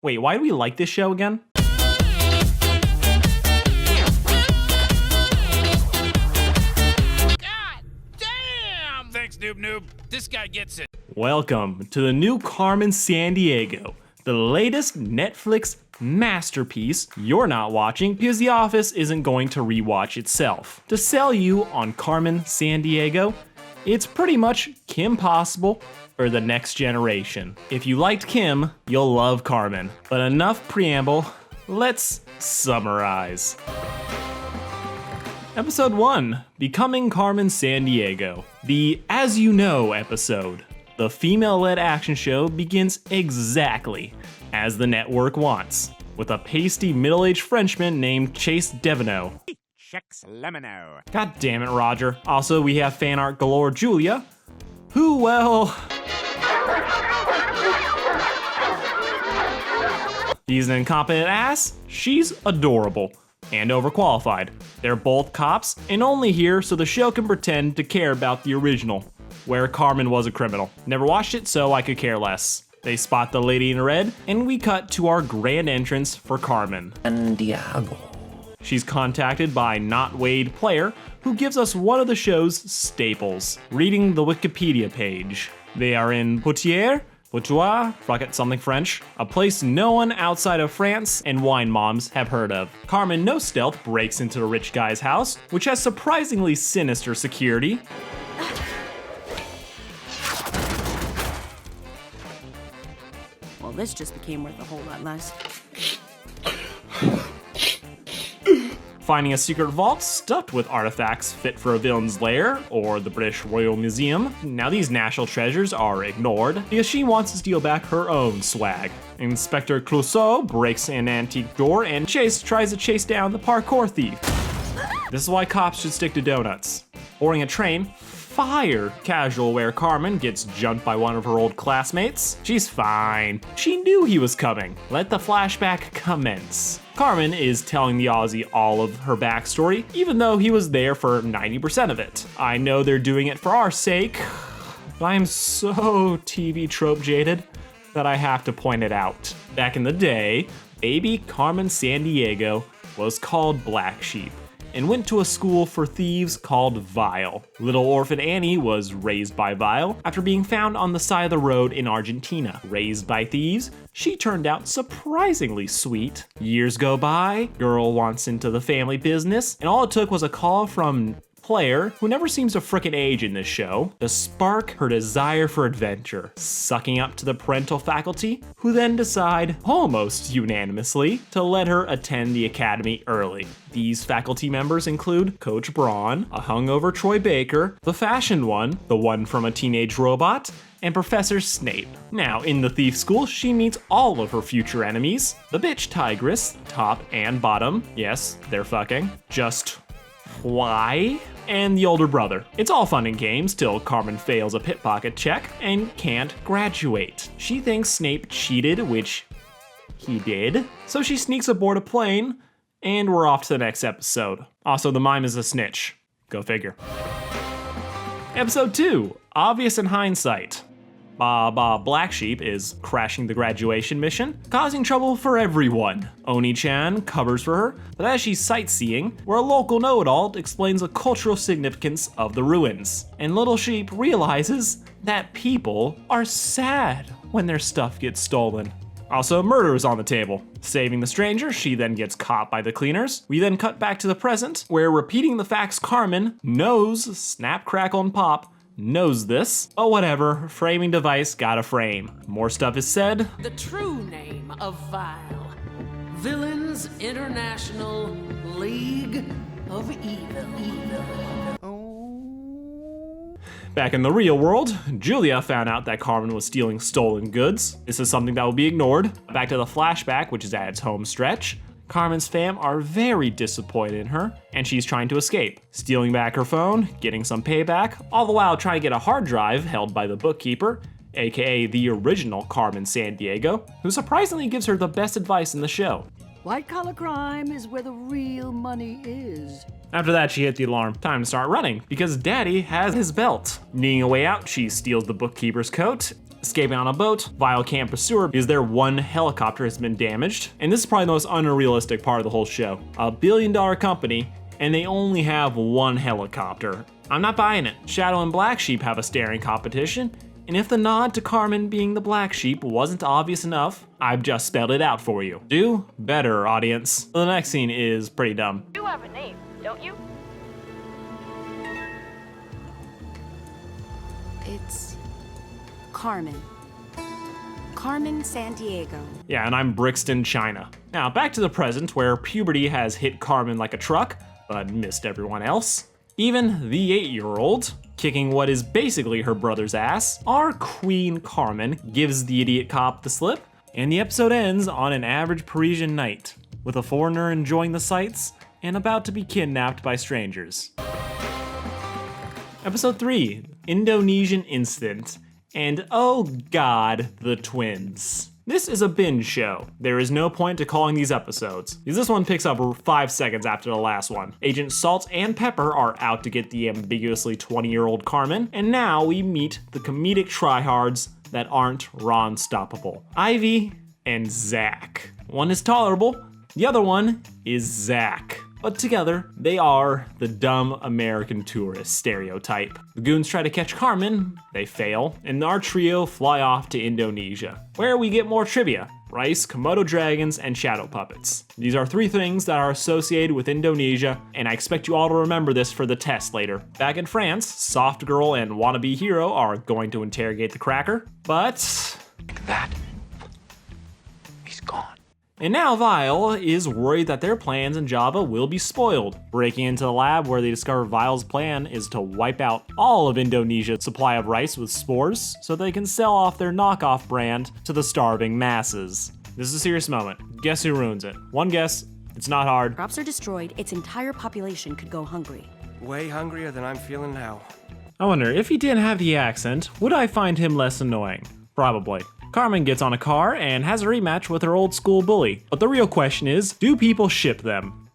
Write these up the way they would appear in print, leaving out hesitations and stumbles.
Wait, why do we like this show again? God damn! Thanks, noob. This guy gets it. Welcome to the new Carmen Sandiego, the latest Netflix masterpiece you're not watching because The Office isn't going to rewatch itself. To sell you on Carmen Sandiego, it's pretty much Kim Possible for the next generation. If you liked Kim, you'll love Carmen. But enough preamble, let's summarize. Episode 1, Becoming Carmen Sandiego. The As You Know episode. The female-led action show begins exactly as the network wants, with a pasty middle-aged Frenchman named Chase Deveneaux. Checks Lemino. God damn it, Roger. Also, we have fan art galore Julia, who, well... he's an incompetent ass, she's adorable, and overqualified. They're both cops, and only here so the show can pretend to care about the original, where Carmen was a criminal. Never watched it, so I could care less. They spot the lady in red, and we cut to our grand entrance for Carmen. Sandiego. She's contacted by Not Wade Player, who gives us one of the show's staples, reading the Wikipedia page. They are in Poitiers, fuck it, something French, a place no one outside of France and wine moms have heard of. Carmen no stealth breaks into the rich guy's house, which has surprisingly sinister security. Well, this just became worth a whole lot less. Finding a secret vault stuffed with artifacts fit for a villain's lair, or the British Royal Museum. Now these national treasures are ignored because she wants to steal back her own swag. Inspector Clouseau breaks an antique door and Chase tries to chase down the parkour thief. This is why cops should stick to donuts. Boarding a train, fire! Casual wear Carmen gets jumped by one of her old classmates. She's fine. She knew he was coming. Let the flashback commence. Carmen is telling the Aussie all of her backstory, even though he was there for 90% of it. I know they're doing it for our sake, but I'm so TV trope jaded that I have to point it out. Back in the day, baby Carmen Sandiego was called Black Sheep and went to a school for thieves called Vile. Little orphan Annie was raised by Vile after being found on the side of the road in Argentina. Raised by thieves, she turned out surprisingly sweet. Years go by, girl wants into the family business, and all it took was a call from Player, who never seems to frickin' age in this show, to spark her desire for adventure, sucking up to the parental faculty, who then decide, almost unanimously, to let her attend the academy early. These faculty members include Coach Braun, a hungover Troy Baker, the fashion one, the one from A Teenage Robot, and Professor Snape. Now, in the thief school, she meets all of her future enemies, the bitch tigress, top and bottom, yes, they're fucking, just why? And the older brother. It's all fun and games till Carmen fails a pickpocket check and can't graduate. She thinks Snape cheated, which he did, so she sneaks aboard a plane, and we're off to the next episode. Also, the mime is a snitch. Go figure. Episode 2, Obvious in Hindsight. Black Sheep is crashing the graduation mission, causing trouble for everyone. Oni-chan covers for her, but as she's sightseeing, where a local know-it-all explains the cultural significance of the ruins. And Little Sheep realizes that people are sad when their stuff gets stolen. Also, murder is on the table. Saving the stranger, she then gets caught by the cleaners. We then cut back to the present, where repeating the facts Carmen knows, snap, crackle, and pop, knows this. Oh, whatever, framing device got a frame. More stuff is said. The true name of Vile. Villains International League of Evil. Back in the real world, Julia found out that Carmen was stealing stolen goods. This is something that will be ignored. Back to the flashback, which is at its home stretch. Carmen's fam are very disappointed in her, and she's trying to escape, stealing back her phone, getting some payback, all the while trying to get a hard drive held by the bookkeeper, aka the original Carmen Sandiego, who surprisingly gives her the best advice in the show. White-collar crime is where the real money is. After that, she hit the alarm. Time to start running, because Daddy has his belt. Needing a way out, she steals the bookkeeper's coat Escaping on a boat, Vile can't pursue her because their one helicopter has been damaged. And this is probably the most unrealistic part of the whole show. A billion-dollar company, and they only have one helicopter. I'm not buying it. Shadow and Black Sheep have a staring competition, and if the nod to Carmen being the black sheep wasn't obvious enough, I've just spelled it out for you. Do better, audience. The next scene is pretty dumb. You have a name, don't you? It's Carmen. Carmen Sandiego. Yeah, and I'm Brixton, China. Now, back to the present, where puberty has hit Carmen like a truck, but missed everyone else. Even the 8-year-old, kicking what is basically her brother's ass, our Queen Carmen gives the idiot cop the slip, and the episode ends on an average Parisian night, with a foreigner enjoying the sights and about to be kidnapped by strangers. Episode 3, Indonesian Incident, and oh god, the twins. This is a binge show. There is no point to calling these episodes, because this one picks up 5 seconds after the last one. Agent Salt and Pepper are out to get the ambiguously 20-year-old Carmen, and now we meet the comedic tryhards that aren't Ron-stoppable. Ivy and Zach. One is tolerable, the other one is Zach. But together, they are the dumb American tourist stereotype. The goons try to catch Carmen, they fail, and our trio fly off to Indonesia, where we get more trivia: rice, Komodo dragons, and shadow puppets. These are 3 things that are associated with Indonesia, and I expect you all to remember this for the test later. Back in France, Soft Girl and Wannabe Hero are going to interrogate the cracker, but... Like that, he's gone. And now Vile is worried that their plans in Java will be spoiled, breaking into the lab where they discover Vile's plan is to wipe out all of Indonesia's supply of rice with spores so they can sell off their knockoff brand to the starving masses. This is a serious moment. Guess who ruins it? One guess, it's not hard. Crops are destroyed, its entire population could go hungry. Way hungrier than I'm feeling now. I wonder, if he didn't have the accent, would I find him less annoying? Probably. Carmen gets on a car and has a rematch with her old school bully. But the real question is, do people ship them?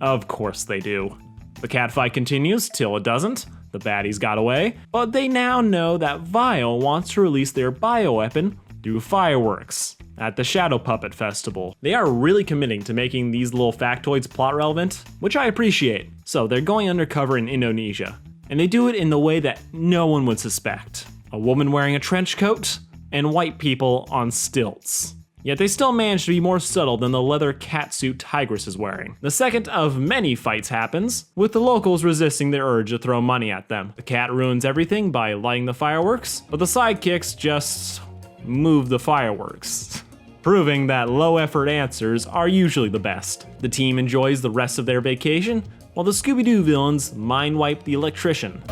Of course they do. The catfight continues till it doesn't. The baddies got away, but they now know that Vile wants to release their bioweapon through fireworks at the Shadow Puppet Festival. They are really committing to making these little factoids plot relevant, which I appreciate. So they're going undercover in Indonesia, and they do it in the way that no one would suspect. A woman wearing a trench coat, and white people on stilts. Yet they still manage to be more subtle than the leather catsuit Tigress is wearing. The second of many fights happens, with the locals resisting the urge to throw money at them. The cat ruins everything by lighting the fireworks, but the sidekicks just move the fireworks, proving that low-effort answers are usually the best. The team enjoys the rest of their vacation, while the Scooby-Doo villains mind-wipe the electrician.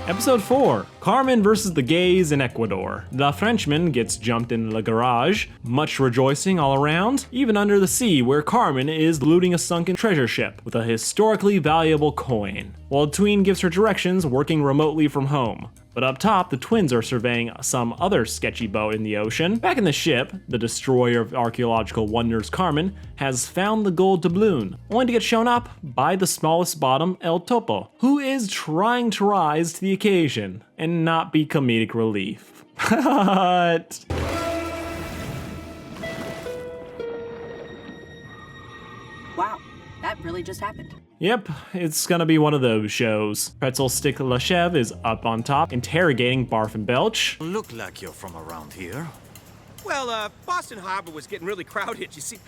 Episode 4, Carmen versus the gays in Ecuador. The Frenchman gets jumped in the garage, much rejoicing all around, even under the sea where Carmen is looting a sunken treasure ship with a historically valuable coin, while the tween gives her directions working remotely from home. But up top, the twins are surveying some other sketchy boat in the ocean. Back in the ship, the destroyer of archaeological wonders Carmen has found the gold doubloon, only to get shown up by the smallest bottom El Topo, who is trying to rise to the occasion and not be comedic relief. But... Wow, that really just happened. Yep, it's gonna be one of those shows. Pretzel Stick Lashev is up on top, interrogating Barf and Belch. Look like you're from around here. Well, Boston Harbor was getting really crowded, you see.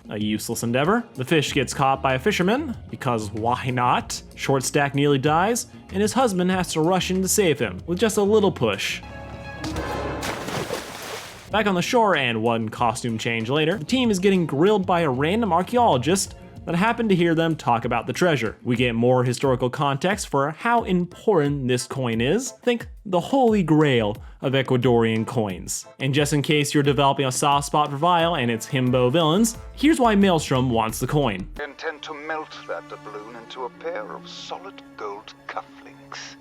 A useless endeavor. The fish gets caught by a fisherman, because why not? Short Stack nearly dies, and his husband has to rush in to save him, with just a little push. Back on the shore, and one costume change later, the team is getting grilled by a random archaeologist that happened to hear them talk about the treasure. We get more historical context for how important this coin is. Think the holy grail of Ecuadorian coins. And just in case you're developing a soft spot for Vile and its himbo villains, here's why Maelstrom wants the coin. I intend to melt that doubloon into a pair of solid gold cufflinks.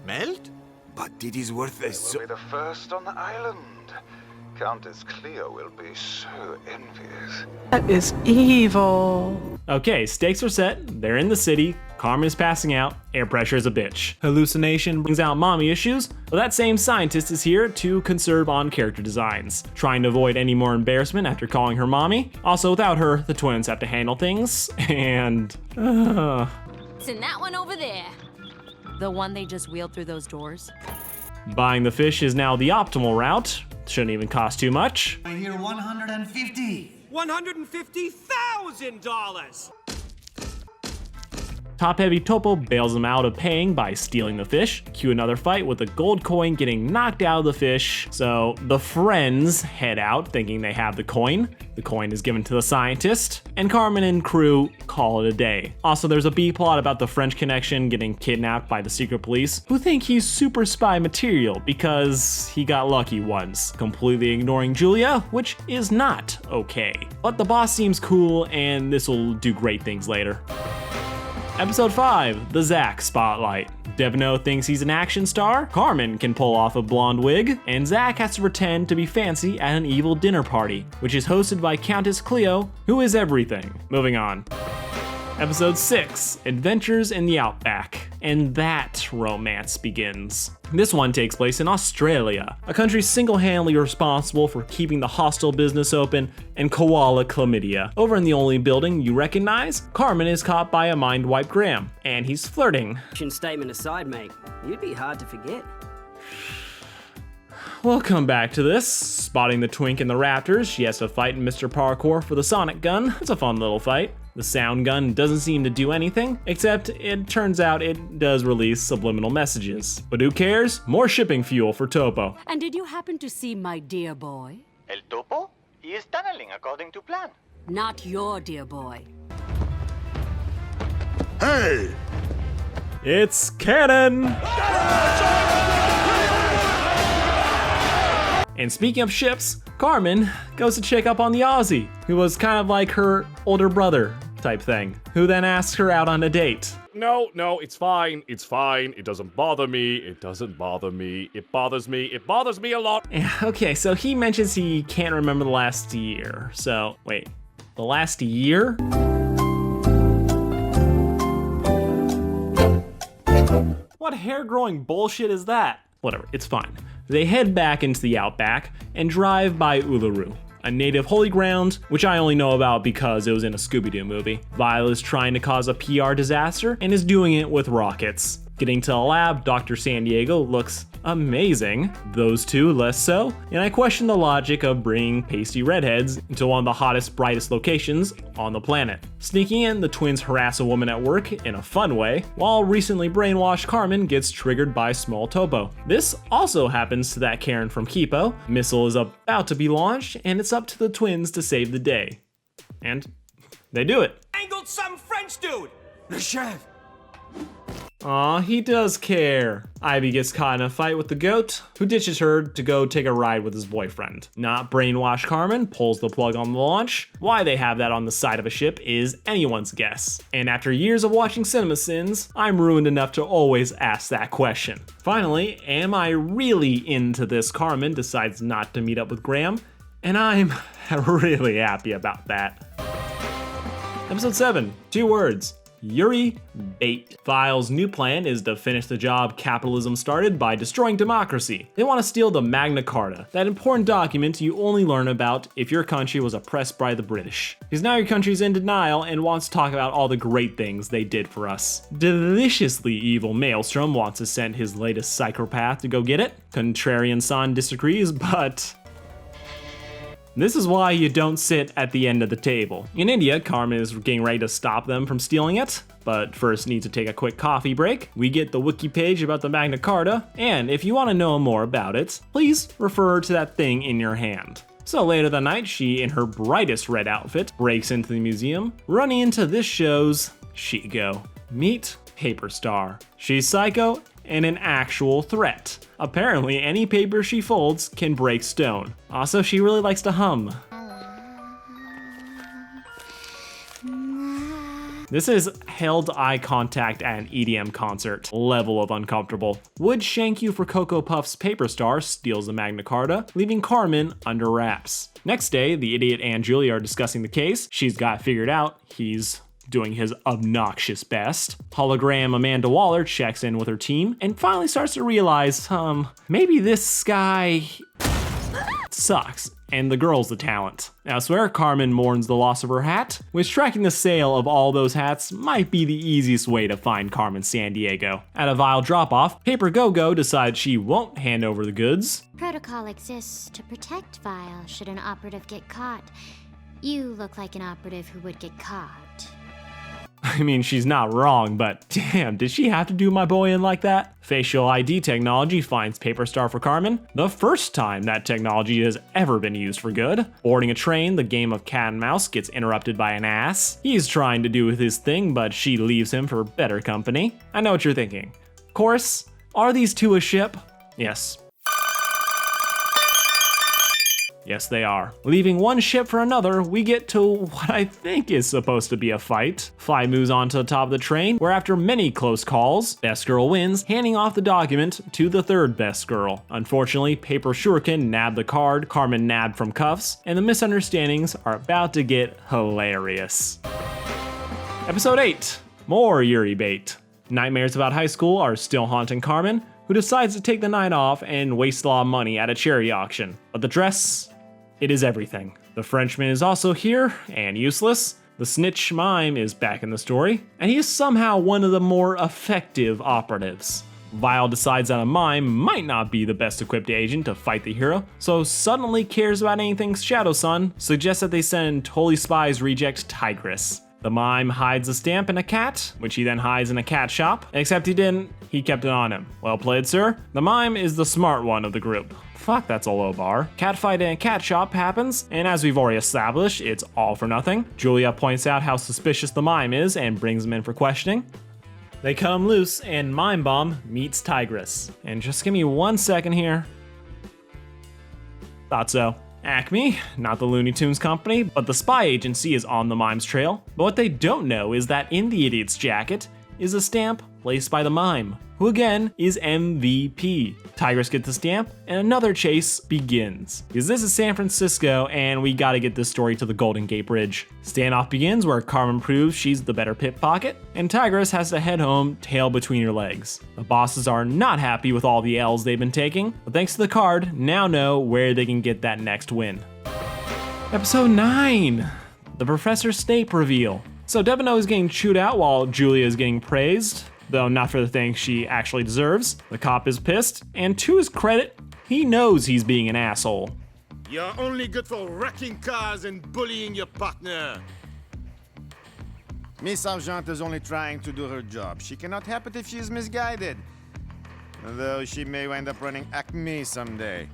Melt? But it is worth They will be the first on the island. Countess Cleo will be so envious. That is evil. Okay, stakes are set, they're in the city, Carmen is passing out, air pressure is a bitch. Hallucination brings out mommy issues, but that same scientist is here to conserve on character designs, trying to avoid any more embarrassment after calling her mommy. Also, without her, the twins have to handle things, and Send that one over there. The one they just wheeled through those doors? buying the fish is now the optimal route. Shouldn't even cost too much. I hear 150. $150,000! Top-heavy Topo bails him out of paying by stealing the fish. Cue another fight with a gold coin getting knocked out of the fish. So the friends head out thinking they have the coin. The coin is given to the scientist, and Carmen and crew call it a day. Also, there's a B-plot about the French connection getting kidnapped by the secret police, who think he's super spy material because he got lucky once, completely ignoring Julia, which is not okay. But the boss seems cool, and this will do great things later. Episode 5, the Zack Spotlight. Devino thinks he's an action star, Carmen can pull off a blonde wig, and Zack has to pretend to be fancy at an evil dinner party, which is hosted by Countess Cleo, who is everything. Moving on. Episode 6, Adventures in the Outback. And that romance begins. This one takes place in Australia, a country single-handedly responsible for keeping the hostel business open and koala chlamydia. Over in the only building you recognize, Carmen is caught by a mind-wiped Graham, and he's flirting. Statement aside, mate, you'd be hard to forget. We'll come back to this. Spotting the twink in the Raptors, she has to fight Mr. Parkour for the sonic gun. It's a fun little fight. The sound gun doesn't seem to do anything, except it turns out it does release subliminal messages. But who cares? More shipping fuel for Topo. And did you happen to see my dear boy? El Topo? He is tunneling according to plan. Not your dear boy. Hey! It's canon! And speaking of ships, Carmen goes to check up on the Aussie, who was kind of like her older brother type thing, who then asks her out on a date. No, it's fine, it doesn't bother me, it bothers me a lot. Okay, so he mentions he can't remember the last year. So, wait, the last year? What hair-growing bullshit is that? Whatever, it's fine. They head back into the outback and drive by Uluru, a native holy ground, which I only know about because it was in a Scooby-Doo movie. Violet is trying to cause a PR disaster and is doing it with rockets. Getting to the lab, Dr. Sandiego looks amazing, those two less so, and I question the logic of bringing pasty redheads into one of the hottest, brightest locations on the planet. Sneaking in, the twins harass a woman at work in a fun way, while recently brainwashed Carmen gets triggered by small Topo. This also happens to that Karen from Kipo. Missile is about to be launched, and it's up to the twins to save the day. And they do it. Angled some French dude! Le chef! Aw, he does care. Ivy gets caught in a fight with the goat, who ditches her to go take a ride with his boyfriend. Not brainwash Carmen pulls the plug on the launch. Why they have that on the side of a ship is anyone's guess. And after years of watching CinemaSins, I'm ruined enough to always ask that question. Finally, am I really into this? Carmen decides not to meet up with Graham, and I'm really happy about that. Episode 7, 2 words. Yuri bait. Vile's new plan is to finish the job capitalism started by destroying democracy. They want to steal the Magna Carta, that important document you only learn about if your country was oppressed by the British. Because now your country's in denial and wants to talk about all the great things they did for us. Deliciously evil Maelstrom wants to send his latest psychopath to go get it. Contrarian San disagrees, but this is why you don't sit at the end of the table. In India, Carmen is getting ready to stop them from stealing it, but first needs to take a quick coffee break. We get the wiki page about the Magna Carta, and if you want to know more about it, please refer to that thing in your hand. So later that night, she, in her brightest red outfit, breaks into the museum, running into this show's Shigo. Meet Paper Star. She's psycho and an actual threat. Apparently, any paper she folds can break stone. Also, she really likes to hum. This is held eye contact at an EDM concert. Level of uncomfortable. Would shank you for Cocoa Puff's Paper Star steals the Magna Carta, leaving Carmen under wraps. Next day, the idiot and Julia are discussing the case. She's got figured out he's doing his obnoxious best. Hologram Amanda Waller checks in with her team and finally starts to realize, maybe this guy sucks, and the girl's the talent. Elsewhere, Carmen mourns the loss of her hat, which tracking the sale of all those hats might be the easiest way to find Carmen Sandiego. At a Vile drop-off, Paper Go-Go decides she won't hand over the goods. Protocol exists to protect Vile should an operative get caught. You look like an operative who would get caught. I mean, she's not wrong, but damn, did she have to do my boy in like that? Facial ID technology finds Paper Star for Carmen, the first time that technology has ever been used for good. Boarding a train, the game of cat and mouse gets interrupted by an ass. He's trying to do his thing, but she leaves him for better company. I know what you're thinking. Chorus, are these two a ship? Yes. Yes, they are. Leaving one ship for another, we get to what I think is supposed to be a fight. Fly moves on to the top of the train, where after many close calls, Best Girl wins, handing off the document to the third Best Girl. Unfortunately, Paper Shuriken nabbed the card Carmen nabbed from cuffs, and the misunderstandings are about to get hilarious. Episode 8, more Yuri bait. Nightmares about high school are still haunting Carmen, who decides to take the night off and waste a lot of money at a charity auction. But the dress, it is everything. The Frenchman is also here and useless. The snitch Mime is back in the story, and he is somehow one of the more effective operatives. Vile decides that a mime might not be the best equipped agent to fight the hero, so suddenly cares about anything Shadow Sun, suggests that they send Holy Spies reject Tigress. The mime hides a stamp in a cat, which he then hides in a cat shop, except he didn't, he kept it on him. Well played, sir. The mime is the smart one of the group. Fuck, that's a low bar. Cat fight in a cat shop happens, and as we've already established, it's all for nothing. Julia points out how suspicious the mime is and brings him in for questioning. They cut him loose, and Mime Bomb meets Tigress. And just give me 1 second here. Thought so. Acme, not the Looney Tunes company, but the spy agency is on the mime's trail. But what they don't know is that in the idiot's jacket is a stamp placed by the mime, who again is MVP. Tigress gets the stamp, and another chase begins. Because this is San Francisco, and we gotta get this story to the Golden Gate Bridge. Standoff begins where Carmen proves she's the better pickpocket, and Tigress has to head home, tail between her legs. The bosses are not happy with all the L's they've been taking, but thanks to the card, now know where they can get that next win. Episode 9, the Professor Snape reveal. So Devino is getting chewed out while Julia is getting praised, though not for the things she actually deserves. The cop is pissed, and to his credit, he knows he's being an asshole. You're only good for wrecking cars and bullying your partner. Miss Argent is only trying to do her job. She cannot help it if she is misguided. Though she may wind up running Acme someday.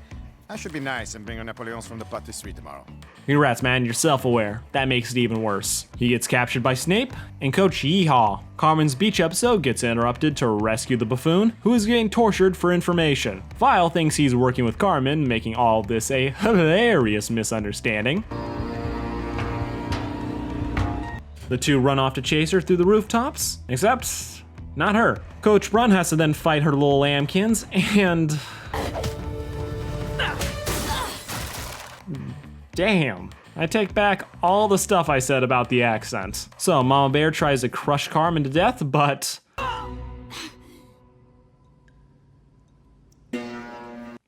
I should be nice and bring her Napoleons from the patisserie tomorrow. Congrats, man, you're self-aware. That makes it even worse. He gets captured by Snape, and Coach Yeehaw. Carmen's beach episode gets interrupted to rescue the buffoon, who is getting tortured for information. Vile thinks he's working with Carmen, making all of this a hilarious misunderstanding. The two run off to chase her through the rooftops, except not her. Coach Brun has to then fight her little lambkins, and damn. I take back all the stuff I said about the accent. So Mama Bear tries to crush Carmen to death, but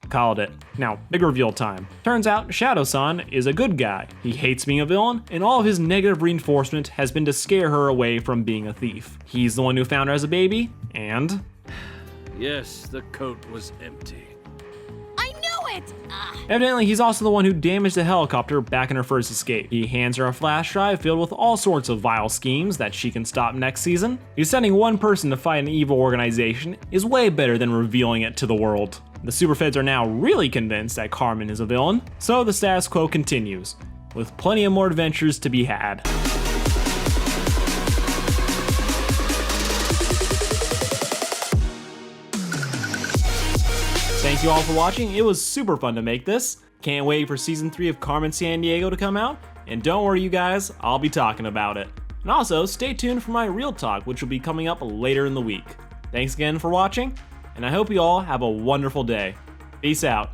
called it. Now, big reveal time. Turns out Shadow-san is a good guy. He hates being a villain, and all of his negative reinforcement has been to scare her away from being a thief. He's the one who found her as a baby, and yes, the coat was empty. Evidently, he's also the one who damaged the helicopter back in her first escape. He hands her a flash drive filled with all sorts of vile schemes that she can stop next season. He's sending one person to fight an evil organization is way better than revealing it to the world. The Superfeds are now really convinced that Carmen is a villain, so the status quo continues, with plenty of more adventures to be had. Thank you all for watching. It was super fun to make this. Can't wait for season 3 of Carmen Sandiego to come out. And don't worry you guys, I'll be talking about it. And also, stay tuned for my Real Talk, which will be coming up later in the week. Thanks again for watching, and I hope you all have a wonderful day. Peace out.